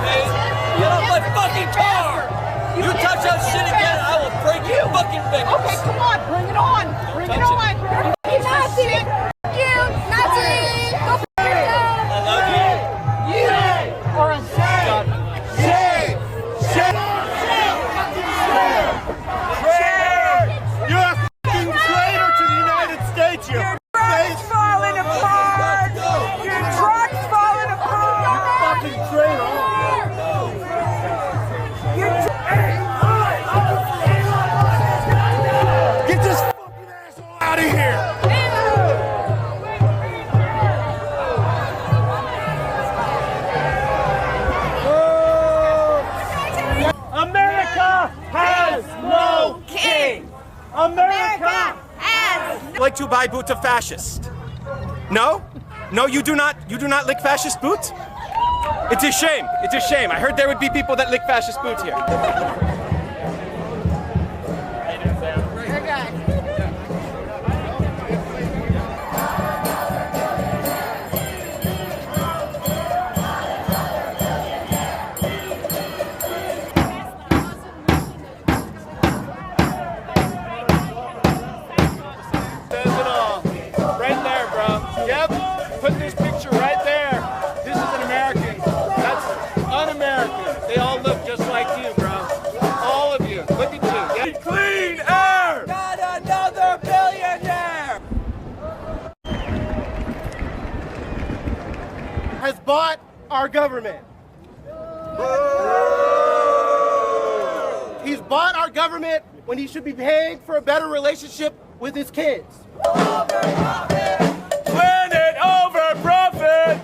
Hey, get off my fucking car! You touch that shit again, I will break your fucking fingers. Okay, come on, bring it on. Bring it on. You Nazi! You Nazi! Go for yourself! I love you. You are a shame. Shame! Shame! You're a fucking traitor to the United States, you Truck's falling apart. Your truck's falling apart. fucking traitor! Get this fucking asshole out of here! America has no king! America! Like to buy boots of fascist? No? No, you do not lick fascist boots? It's a shame. It's a shame. I heard there would be people that lick fascist boots here. You're good. Says it all. Right there, bro. Yep. Put this picture right there. This is an American. That's un-American. They all look just like you, bro. All of you. Look at you. Yeah. Clean air! Not another billionaire! Has bought our government. He's bought our government when he should be paying for a better relationship with his kids. Planet over profit!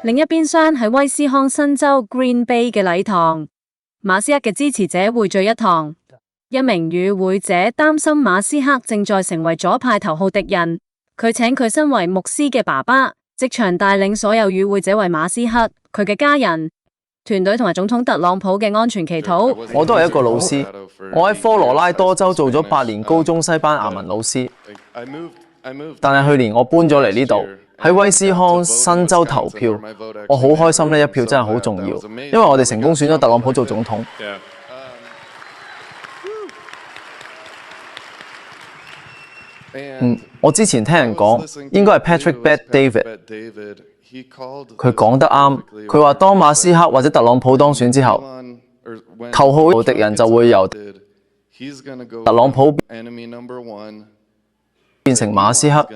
另一邊廂喺威斯康辛州 Green Bay 嘅禮堂，馬斯克嘅支持者匯聚一堂。一名與會者擔心馬斯克正在成為左派頭號敵人，佢請佢身為牧師嘅爸爸即場帶領所有與會者為馬斯克、佢嘅家人、團隊同埋總統特朗普嘅安全祈禱。我都係一個老師，我喺科羅拉多州做咗8年高中西班牙文老師，但係去年我搬咗嚟呢度。喺威斯康辛州投票，我好開心呢一票真係好重要，因為我哋成功選咗特朗普做總統。我之前聽人講，應該係 Patrick Bet David， 佢講得啱，佢話當馬斯克或者特朗普當選之後，頭號敵人就會由特朗普變成馬斯克。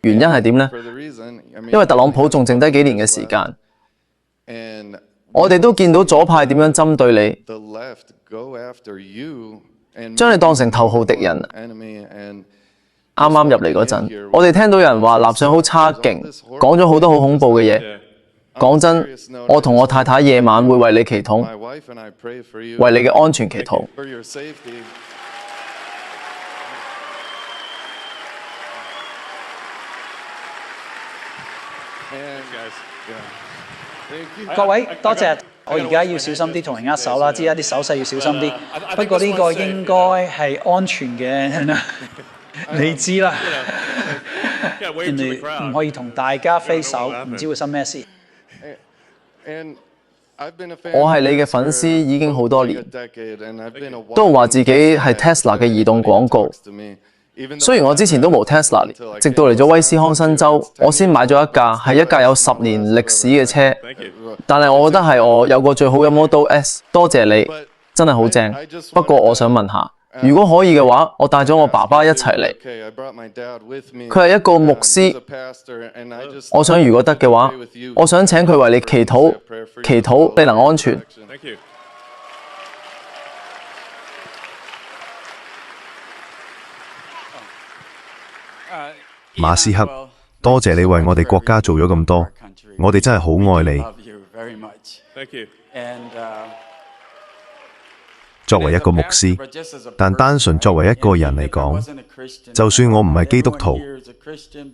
原因係點呢？因為特朗普仲剩低幾年嘅時間，我哋都見到左派點樣針對你，將你當成頭號敵人。啱啱入嚟嗰陣，我哋聽到有人話納粹好差勁，講咗好多好恐怖嘅嘢。講真，我同我太太夜晚會為你祈禱，為你嘅安全祈禱。各位多謝，我而家要小心啲同人握手啦，知一啲手勢要小心啲。不過呢個應該係安全嘅，你知啦。人哋唔可以同大家揮手，唔知會生咩事。我係你嘅粉絲已經好多年，都話自己係 Tesla 嘅移動廣告。雖然我之前都冇 Tesla， 直到嚟咗威斯康辛州，我先買咗一架有10年歷史嘅車。但係我覺得係我有個最好嘅 Model S， 多謝你，真係好正。不過我想問下，如果可以嘅話，我帶咗我爸爸一齊嚟。佢係一個牧師，我想如果得嘅話，我想請佢為你祈禱，祈禱你能安全。馬斯克，多謝你為我哋國家做咗咁多，我哋真係好愛你。作為一個牧師，但單純作為一個人嚟講，就算我唔係基督徒，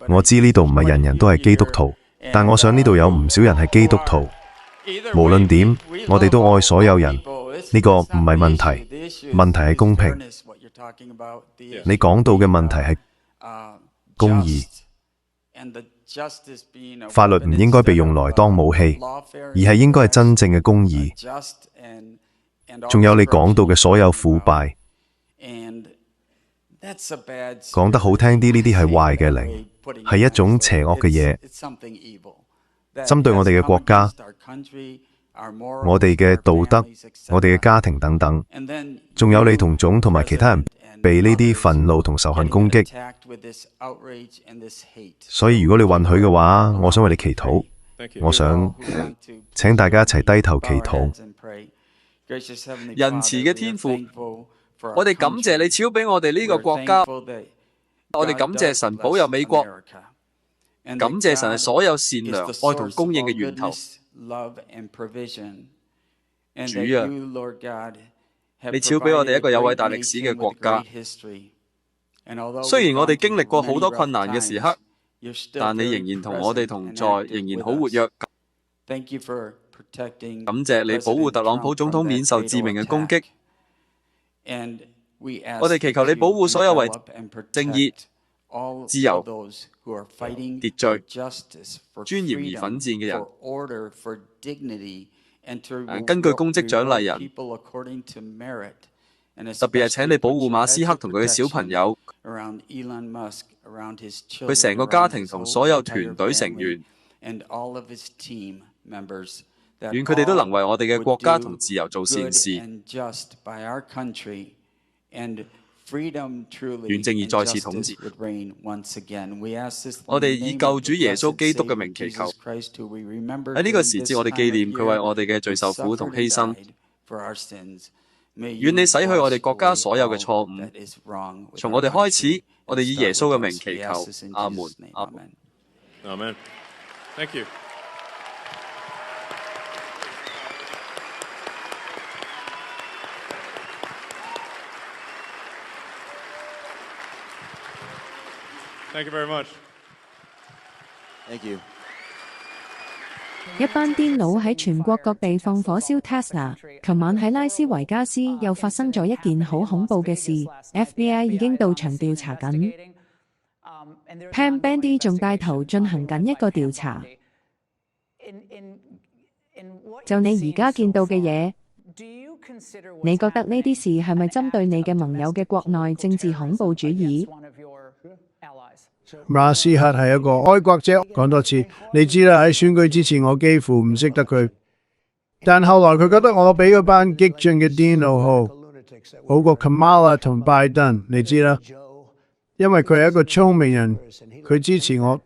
我知呢度唔係人人都係基督徒，但我想呢度有唔少人係基督徒。無論點，我哋都愛所有人，呢個唔係問題，問題係公平。你講到嘅問題係公義，法律唔應該被用來當武器，而係應該係真正嘅公義。仲有你講到嘅所有腐敗，講得好聽啲，呢啲係壞嘅靈，係一種邪惡嘅嘢，針對我哋嘅國家、我哋嘅道德、我哋嘅家庭等等。仲有你同總同埋其他人被呢啲憤怒同仇恨攻擊。所以如果你允許嘅話，我想為你祈禱，我想請大家一齊低頭祈禱。仁慈嘅天父，我哋感謝你賜俾我哋呢個國家，我哋感謝神保佑美國，感謝神係所有善良、愛同供應嘅源頭。主啊，你賜俾我哋一個有偉大歷史嘅國家。雖然我哋經歷過好多困難嘅時刻，但你仍然同我哋同在，仍然好活躍。感謝你保護特朗普總統免受致命嘅攻擊。我哋祈求你保護所有為正義、自由、秩序、尊嚴而奮戰嘅人。根據公職獎勵人，特別係請你保護馬斯克同佢嘅小朋友，佢成個家庭同所有團隊成員，願佢哋都能為我哋嘅國家同自由做善事，願正義再次統治。我哋以救主耶穌基督嘅名祈求。喺呢個時節，我哋紀念佢為我哋嘅罪受苦同犧牲。願你洗去我哋國家所有嘅錯誤。從我哋開始，我哋以耶穌嘅名祈求。阿門。阿門。Amen. Thank you. Thank you very much. Thank you. 一班癲佬喺全國各地放火燒 Tesla。琴晚喺拉斯維加斯又發生咗一件好恐怖嘅事 ，FBI 已經到場調查緊。Pam Bondi 仲帶頭進行緊一個調查。就你而家見到嘅嘢，你覺得呢啲事係咪針對你嘅盟友嘅國內政治恐怖主義？馬斯克係一個愛國者，講多次，你知啦。喺選舉之前，我幾乎唔識得佢，但後來佢覺得我比嗰班激進嘅癲佬好過 Kamala 同拜登，你知啦。因為佢係一個聰明人，佢支持我，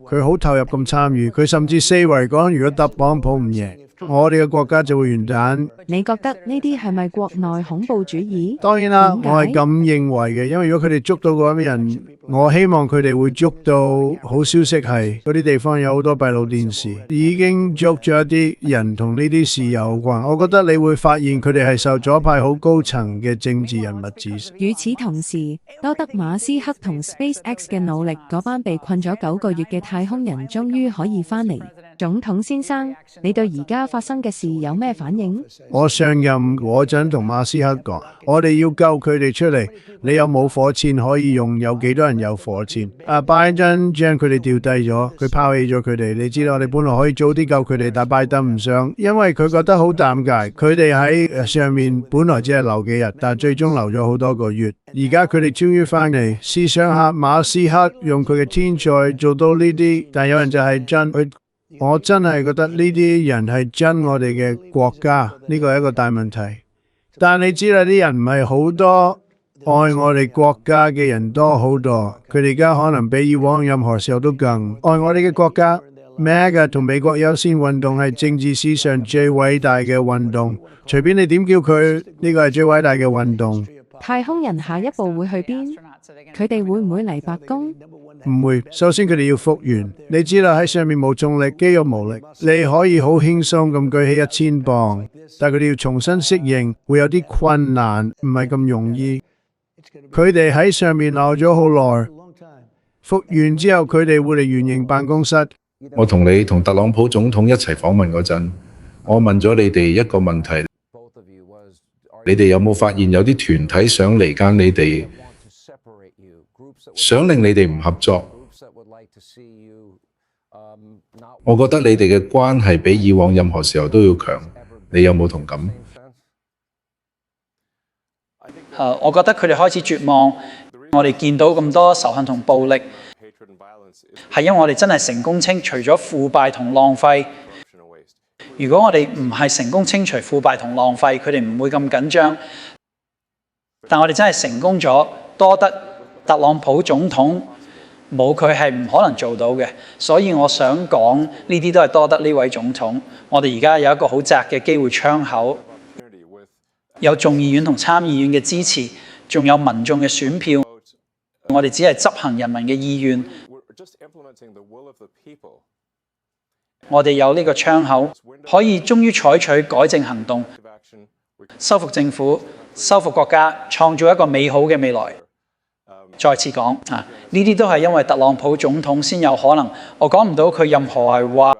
佢好投入咁參與，佢甚至四圍講，如果特朗普唔贏，我哋嘅國家就會完蛋。你覺得呢啲係咪國內恐怖主義？當然啦，我係咁認為嘅，因為如果佢哋捉到嗰啲人，我希望佢哋會捉到。好消息係嗰啲地方有好多閉路電視，已經捉咗一啲人同呢啲事有關。我覺得你會發現佢哋係受左派好高層嘅政治人物指使。與此同時，多得馬斯克同 SpaceX 嘅努力，嗰班被困咗9個月嘅太空人終於可以返嚟。總統先生，你對而家發生嘅事有咩反應？我上任嗰陣同馬斯克講，我哋要救佢哋出嚟。你有冇火箭可以用？有幾多人有火箭？拜登將佢哋調低咗，佢拋棄咗佢哋。你知道我哋本來可以早啲救佢哋，但拜登唔想，因為佢覺得好尷尬。佢哋喺上面本來只係留幾日，但最終留咗好多個月。而家佢哋終於翻嚟，試想下馬斯克用佢嘅天才做到呢啲，但有人就係真。我真係覺得呢啲人係憎我哋嘅國家，呢個係一個大問題。但你知啦，啲人唔係好多愛我哋國家嘅人多好多，佢哋而家可能比以往任何時候都更愛我哋嘅國家。MAGA 同美國優先運動係政治史上最偉大嘅運動，隨便你點叫佢，呢個係最偉大嘅運動。太空人下一步會去邊？佢哋會唔會嚟白宮？唔會，首先佢哋要復原。你知啦，喺上面冇重力，肌肉無力，你可以好輕鬆咁舉起1000磅，但佢哋要重新適應，會有啲困難，唔係咁容易。佢哋喺上面留咗好耐，復原之後佢哋會嚟圓形辦公室。我同你同特朗普總統一齊訪問嗰陣，我問咗你哋一個問題，你哋有冇發現有啲團體想離間你哋？想令你哋唔合作，我覺得你哋嘅關係比以往任何時候都要強。你有冇同感？我覺得佢哋開始絕望。我哋見到咁多仇恨同暴力，係因為我哋真係成功清除咗腐敗同浪費。如果我哋唔係成功清除腐敗同浪費，佢哋唔會咁緊張。但我哋真係成功咗，多得特朗普總統，冇佢係唔可能做到嘅。所以我想講呢啲都係多得呢位總統。我哋而家有一個好窄嘅機會窗口，有眾議院同參議院嘅支持，仲有民眾嘅選票。我哋只係執行人民嘅意願。我哋有呢個窗口，可以終於採取改正行動，修復政府，修復國家，創造一個美好嘅未來。再次講呢啲都係因為特朗普總統先有可能。我講唔到佢任何係話